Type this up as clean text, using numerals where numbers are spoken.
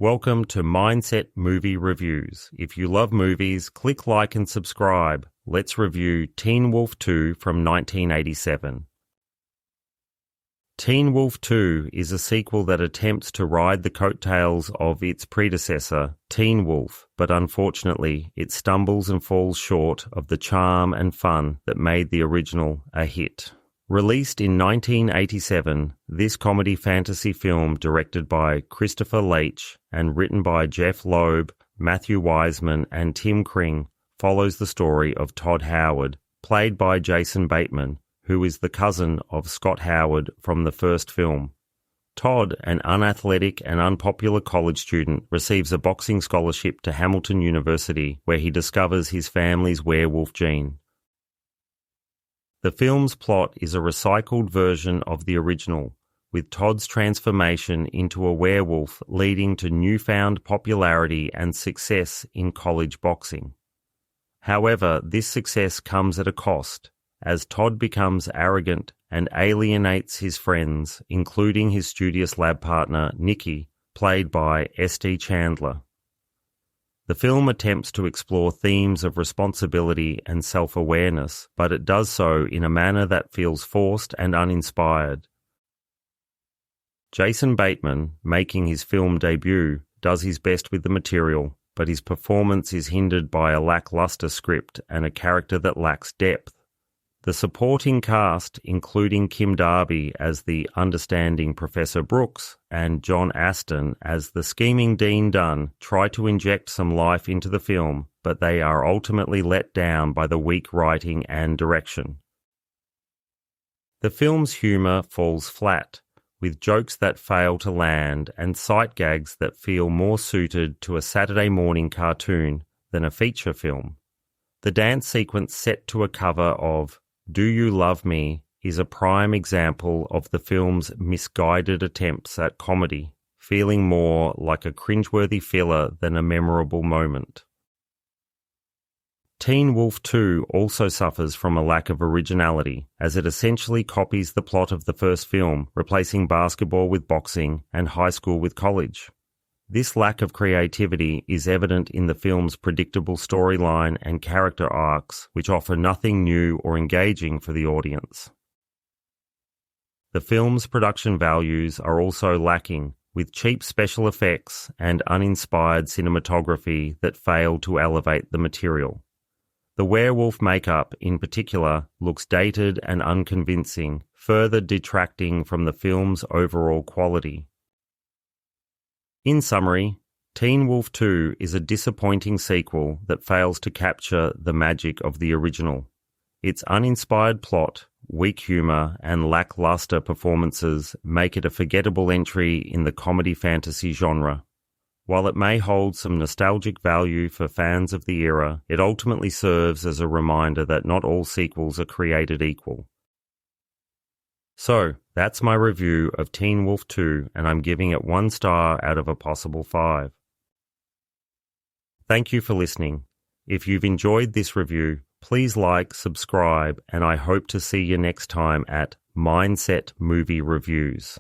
Welcome to Mindset Movie Reviews. If you love movies, click like and subscribe. Let's review Teen Wolf 2 from 1987. Teen Wolf 2 is a sequel that attempts to ride the coattails of its predecessor, Teen Wolf, but unfortunately it stumbles and falls short of the charm and fun that made the original a hit. Released in 1987, this comedy fantasy film directed by Christopher Leitch and written by Jeff Loeb, Matthew Wiseman and Tim Kring follows the story of Todd Howard, played by Jason Bateman, who is the cousin of Scott Howard from the first film. Todd, an unathletic and unpopular college student, receives a boxing scholarship to Hamilton University where he discovers his family's werewolf gene. The film's plot is a recycled version of the original, with Todd's transformation into a werewolf leading to newfound popularity and success in college boxing. However, this success comes at a cost, as Todd becomes arrogant and alienates his friends, including his studious lab partner, Nikki, played by St. Chandler. The film attempts to explore themes of responsibility and self-awareness, but it does so in a manner that feels forced and uninspired. Jason Bateman, making his film debut, does his best with the material, but his performance is hindered by a lackluster script and a character that lacks depth. The supporting cast, including Kim Darby as the understanding Professor Brooks and John Astin as the scheming Dean Dunn, try to inject some life into the film, but they are ultimately let down by the weak writing and direction. The film's humour falls flat, with jokes that fail to land and sight gags that feel more suited to a Saturday morning cartoon than a feature film. The dance sequence set to a cover of Do You Love Me is a prime example of the film's misguided attempts at comedy, feeling more like a cringeworthy filler than a memorable moment. Teen Wolf 2 also suffers from a lack of originality, as it essentially copies the plot of the first film, replacing basketball with boxing and high school with college. This lack of creativity is evident in the film's predictable storyline and character arcs, which offer nothing new or engaging for the audience. The film's production values are also lacking, with cheap special effects and uninspired cinematography that fail to elevate the material. The werewolf makeup, in particular, looks dated and unconvincing, further detracting from the film's overall quality. In summary, Teen Wolf 2 is a disappointing sequel that fails to capture the magic of the original. Its uninspired plot, weak humour, and lackluster performances make it a forgettable entry in the comedy fantasy genre. While it may hold some nostalgic value for fans of the era, it ultimately serves as a reminder that not all sequels are created equal. So, that's my review of Teen Wolf 2, and I'm giving it 1 star out of a possible 5. Thank you for listening. If you've enjoyed this review, please like, subscribe, and I hope to see you next time at Mindset Movie Reviews.